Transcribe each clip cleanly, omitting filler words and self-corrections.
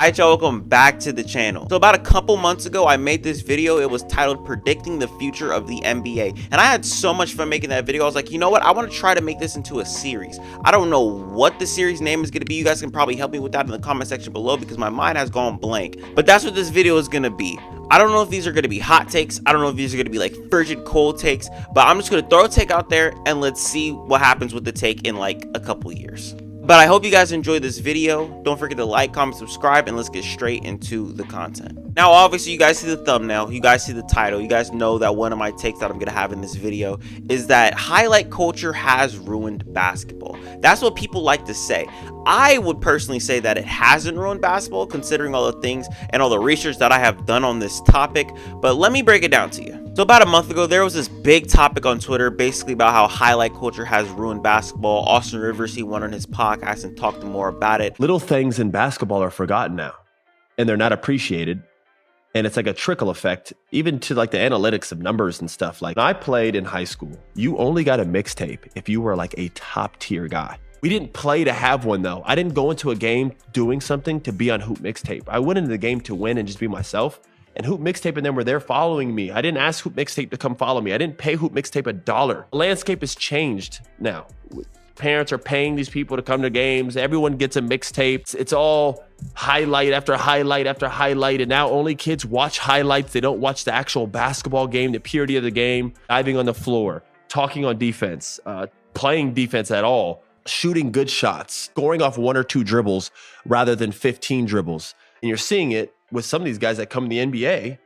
Alright y'all, welcome back to the channel. So about a couple months ago, I made this video. It was titled Predicting the Future of the NBA. And I had so much fun making that video. I was like, you know what? I want to try to make this into a series. I don't know what the series name is going to be. You guys can probably help me with that in the comment section below because my mind has gone blank. But that's what this video is going to be. I don't know if these are going to be hot takes. I don't know if these are going to be like frigid cold takes. But I'm just going to throw a take out there and let's see what happens with the take in like a couple years. But I hope you guys enjoyed this video. Don't forget to like, comment, subscribe, and let's get straight into the content. Now, obviously, you guys see the thumbnail, you guys see the title, you guys know that one of my takes that I'm gonna have in this video is that highlight culture has ruined basketball. That's what people like to say. I would personally say that it hasn't ruined basketball, considering all the things and all the research that I have done on this topic. But let me break it down to you. So about a month ago, there was this big topic on Twitter, basically about how highlight culture has ruined basketball. Austin Rivers, he went on his podcast and talked more about it. Little things in basketball are forgotten now, and they're not appreciated. And it's like a trickle effect, even to like the analytics of numbers and stuff. Like when I played in high school, you only got a mixtape if you were like a top tier guy. We didn't play to have one though. I didn't go into a game doing something to be on Hoop Mixtape. I went into the game to win and just be myself. And Hoop Mixtape and them were there following me. I didn't ask Hoop Mixtape to come follow me. I didn't pay Hoop Mixtape $1. The landscape has changed now. Parents are paying these people to come to games. Everyone gets a mixtape. It's all highlight after highlight after highlight. And now only kids watch highlights. They don't watch the actual basketball game, the purity of the game, diving on the floor, talking on defense, playing defense at all, shooting good shots, scoring off 1 or 2 dribbles rather than 15 dribbles. And you're seeing it with some of these guys that come in the NBA. And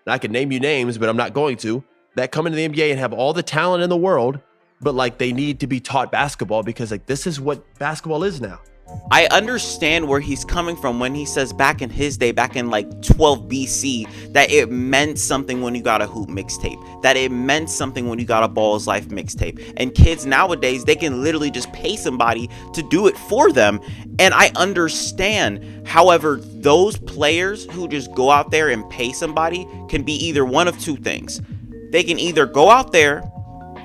I can name you names, but I'm not going to, that come into the NBA and have all the talent in the world, but like they need to be taught basketball because like this is what basketball is now. I understand where he's coming from when he says back in his day, back in like 12 BC, that it meant something when you got a Hoop Mixtape, that it meant something when you got a Balls Life mixtape. And kids nowadays, they can literally just pay somebody to do it for them. And I understand. However, those players who just go out there and pay somebody can be either one of two things. They can either go out there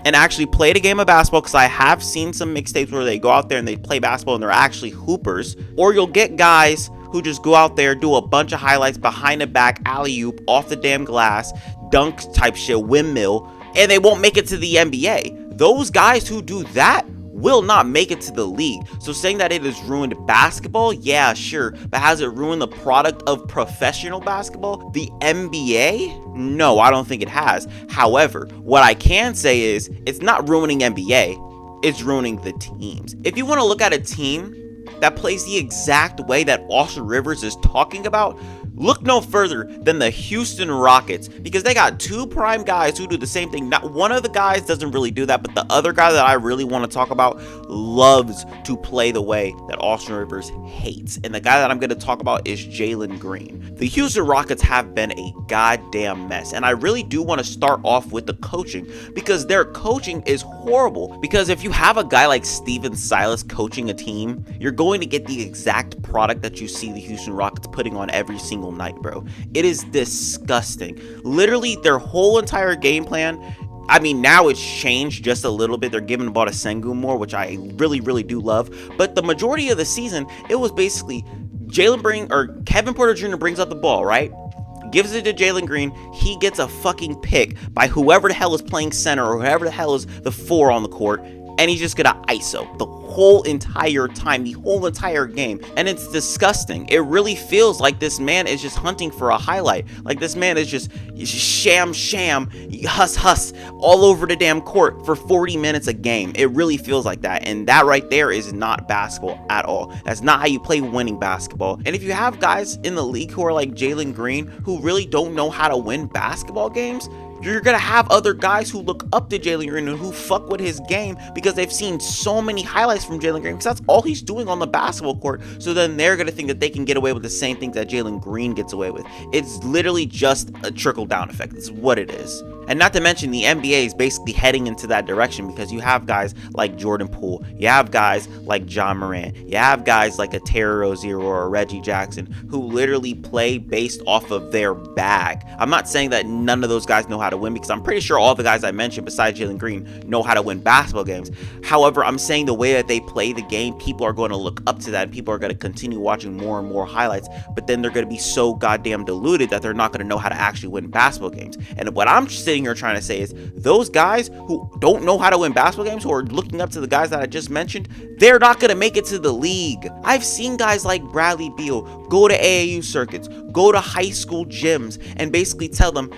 and actually play the game of basketball, because I have seen some mixtapes where they go out there and they play basketball and they're actually hoopers, or you'll get guys who just go out there, do a bunch of highlights behind the back, alley-oop, off the damn glass, dunk type shit, windmill, and they won't make it to the NBA. Those guys who do that will not make it to the league. So saying that it has ruined basketball, yeah, sure, but has it ruined the product of professional basketball, the NBA? No, I don't think it has. However, what I can say is it's not ruining NBA, it's ruining the teams. If you want to look at a team that plays the exact way that Austin Rivers is talking about, look no further than the Houston Rockets, because they got 2 prime guys who do the same thing. Not one of the guys doesn't really do that, but the other guy that I really want to talk about loves to play the way that Austin Rivers hates. And the guy that I'm going to talk about is Jalen Green. The Houston Rockets have been a goddamn mess, and I really do want to start off with the coaching, because their coaching is horrible. Because if you have a guy like Steven Silas coaching a team, you're going to get the exact product that you see the Houston Rockets putting on every single night, bro. It is disgusting. Literally, their whole entire game plan, I mean, now it's changed just a little bit. They're giving the ball to Sengun more, which I really do love. But the majority of the season, it was basically Kevin Porter Jr. brings up the ball, right? Gives it to Jalen Green. He gets a fucking pick by whoever the hell is playing center or whoever the hell is the 4 on the court, and he's just gonna ISO the whole entire time, the whole entire game. And it's disgusting. It really feels like this man is just hunting for a highlight. Like this man is just sham, huss all over the damn court for 40 minutes a game. It really feels like that. And that right there is not basketball at all. That's not how you play winning basketball. And if you have guys in the league who are like Jalen Green, who really don't know how to win basketball games, you're gonna have other guys who look up to Jalen Green and who fuck with his game because they've seen so many highlights from Jalen Green, because that's all he's doing on the basketball court. So then they're gonna think that they can get away with the same things that Jalen Green gets away with. It's literally just a trickle down effect. It's what it is. And not to mention the NBA is basically heading into that direction because you have guys like Jordan Poole, you have guys like John Moran, you have guys like a Terry Rozier or a Reggie Jackson who literally play based off of their bag. I'm not saying that none of those guys know how to win, because I'm pretty sure all the guys I mentioned besides Jalen Green know how to win basketball games. However, I'm saying the way that they play the game, people are going to look up to that and people are going to continue watching more and more highlights, but then they're going to be so goddamn deluded that they're not going to know how to actually win basketball games. And what I'm sitting here trying to say is those guys who don't know how to win basketball games, who are looking up to the guys that I just mentioned, they're not going to make it to the league. I've seen guys like Bradley Beal go to AAU circuits, go to high school gyms, and basically tell them,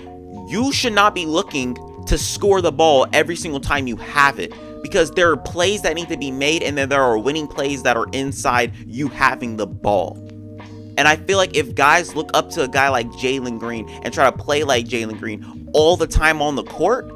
you should not be looking to score the ball every single time you have it, because there are plays that need to be made, and then there are winning plays that are inside you having the ball. And I feel like if guys look up to a guy like Jalen Green and try to play like Jalen Green all the time on the court,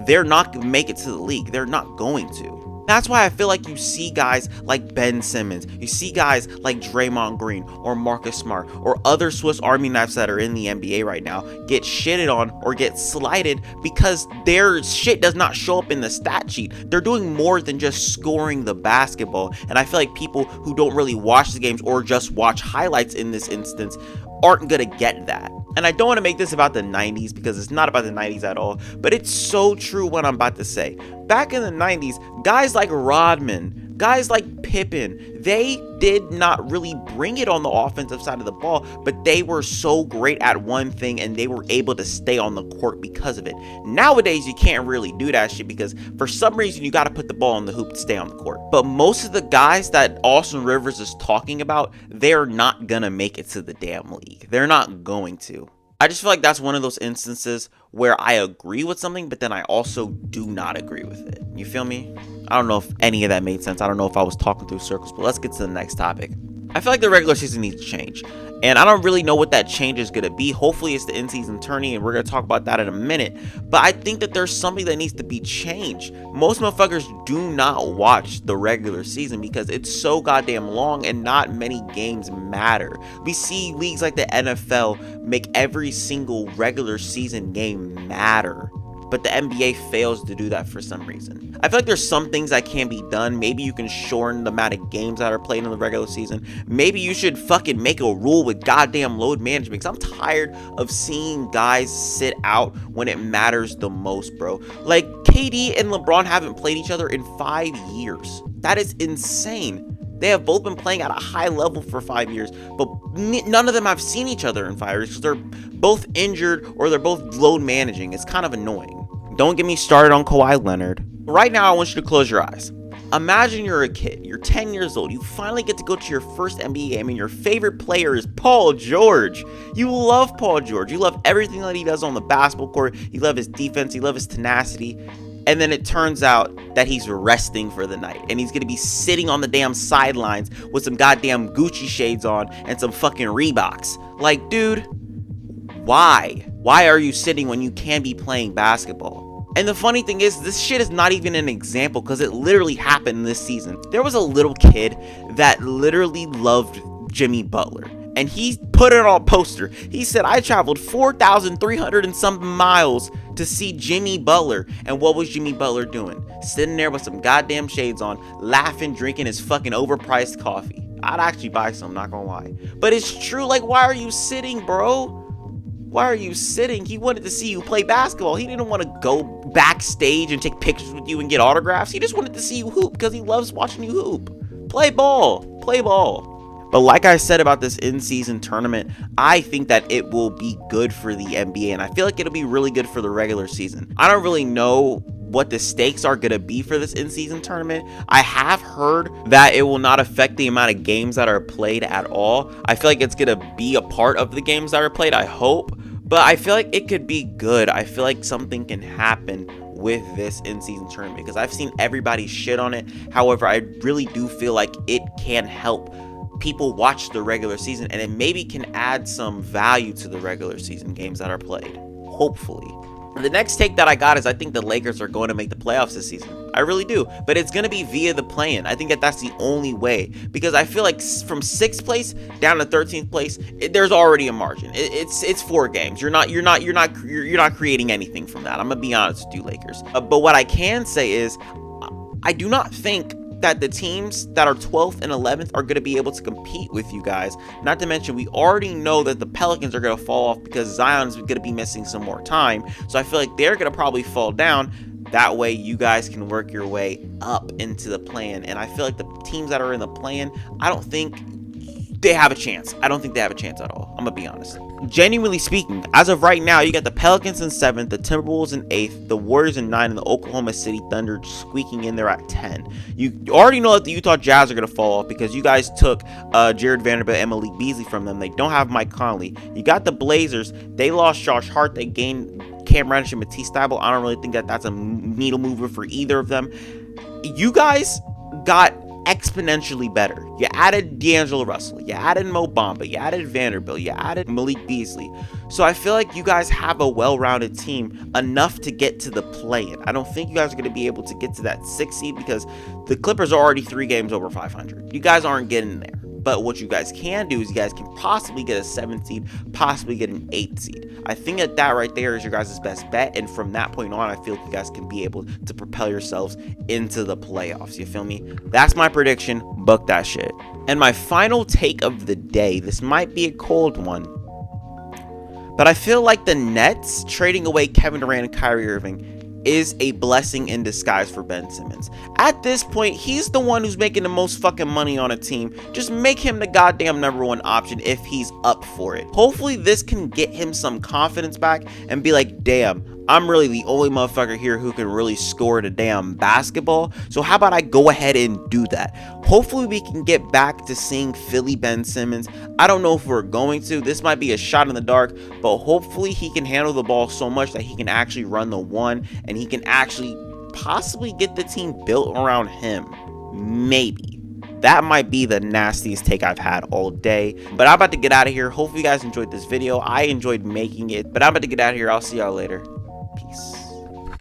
they're not going to make it to the league. They're not going to. That's why I feel like you see guys like Ben Simmons, you see guys like Draymond Green or Marcus Smart or other Swiss Army knives that are in the NBA right now get shitted on or get slighted because their shit does not show up in the stat sheet. They're doing more than just scoring the basketball. And I feel like people who don't really watch the games or just watch highlights in this instance aren't gonna get that. And I don't want to make this about the 90s because it's not about the 90s at all, but it's so true what I'm about to say. Back in the 90s, guys like Rodman, guys like Pippen, they did not really bring it on the offensive side of the ball, but they were so great at one thing and they were able to stay on the court because of it. Nowadays, you can't really do that shit because for some reason you got to put the ball in the hoop to stay on the court. But most of the guys that Austin Rivers is talking about, they're not gonna make it to the damn league. They're not going to. I just feel like that's one of those instances where I agree with something, but then I also do not agree with it. You feel me? I don't know if any of that made sense. I don't know if I was talking through circles, but let's get to the next topic. I feel like the regular season needs to change, and I don't really know what that change is going to be. Hopefully it's the in-season tourney, and we're going to talk about that in a minute, but I think that there's something that needs to be changed. Most motherfuckers do not watch the regular season because it's so goddamn long and not many games matter. We see leagues like the NFL make every single regular season game matter, but the NBA fails to do that for some reason. I feel like there's some things that can be done. Maybe you can shorten the amount of games that are played in the regular season. Maybe you should fucking make a rule with goddamn load management, because I'm tired of seeing guys sit out when it matters the most, bro. Like, KD and LeBron haven't played each other in 5 years. That is insane. They have both been playing at a high level for 5 years, but none of them have seen each other in 5 years because they're both injured or they're both load managing. It's kind of annoying. Don't get me started on Kawhi Leonard. Right now, I want you to close your eyes. Imagine you're a kid. You're 10 years old. You finally get to go to your first NBA game, and your favorite player is Paul George. You love Paul George. You love everything that he does on the basketball court. You love his defense. You love his tenacity. And then it turns out that he's resting for the night, and he's going to be sitting on the damn sidelines with some goddamn Gucci shades on and some fucking Reeboks. Like, dude, why? Why are you sitting when you can be playing basketball? And the funny thing is, this shit is not even an example because it literally happened this season. There was a little kid that literally loved Jimmy Butler, and he put it on a poster. He said, I traveled 4,300 and something miles to see Jimmy Butler. And what was Jimmy Butler doing? Sitting there with some goddamn shades on, laughing, drinking his fucking overpriced coffee. I'd actually buy some, not gonna lie. But it's true, like, why are you sitting, bro? Why are you sitting? He wanted to see you play basketball. He didn't want to go backstage and take pictures with you and get autographs. He just wanted to see you hoop because he loves watching you hoop. Play ball. Play ball. But like I said about this in-season tournament, I think that it will be good for the NBA, and I feel like it'll be really good for the regular season. I don't really know what the stakes are going to be for this in-season tournament. I have heard that it will not affect the amount of games that are played at all. I feel like it's going to be a part of the games that are played, I hope. But I feel like it could be good. I feel like something can happen with this in-season tournament because I've seen everybody shit on it. However, I really do feel like it can help people watch the regular season, and it maybe can add some value to the regular season games that are played. Hopefully. The next take that I got is I think the Lakers are going to make the playoffs this season. I really do. But it's going to be via the play-in. I think that that's the only way, because I feel like from 6th place down to 13th place, there's already a margin. It's 4 games. You're not creating anything from that. I'm gonna be honest with you, Lakers. But what I can say is, I do not think that the teams that are 12th and 11th are going to be able to compete with you guys. Not to mention, we already know that the Pelicans are going to fall off because Zion's going to be missing some more time. So I feel like they're going to probably fall down. That way you guys can work your way up into the play-in. And I feel like the teams that are in the play-in, I don't think they have a chance. I don't think they have a chance at all. I'm gonna be honest. Genuinely speaking, as of right now, you got the Pelicans in 7th, the Timberwolves in 8th, the Warriors in 9th, and the Oklahoma City Thunder squeaking in there at 10. You already know that the Utah Jazz are gonna fall off because you guys took Jared Vanderbilt and Malik Beasley from them. They don't have Mike Conley. You got the Blazers. They lost Josh Hart. They gained Cam Reddish and Matisse Thybulle. I don't really think that that's a needle mover for either of them. You guys got exponentially better. You added D'Angelo Russell, you added Mo Bamba, you added Vanderbilt, you added Malik Beasley. So I feel like you guys have a well-rounded team enough to get to the play-in. I don't think you guys are going to be able to get to that 6th seed because the Clippers are already 3 games over 500. You guys aren't getting there. But what you guys can do is you guys can possibly get a 7th seed, possibly get an 8th seed. I think that right there is your guys' best bet. And from that point on, I feel like you guys can be able to propel yourselves into the playoffs. You feel me? That's my prediction. Book that shit. And my final take of the day. This might be a cold one, but I feel like the Nets trading away Kevin Durant and Kyrie Irving is a blessing in disguise for Ben Simmons. At this point, he's the one who's making the most fucking money on a team. Just make him the goddamn #1 option if he's up for it. Hopefully this can get him some confidence back and be like, damn, I'm really the only motherfucker here who can really score the damn basketball. So how about I go ahead and do that? Hopefully we can get back to seeing Philly Ben Simmons. I don't know if we're going to. This might be a shot in the dark, but hopefully he can handle the ball so much that he can actually run the one and he can actually possibly get the team built around him. Maybe. That might be the nastiest take I've had all day, but I'm about to get out of here. Hopefully you guys enjoyed this video. I enjoyed making it, but I'm about to get out of here. I'll see y'all later.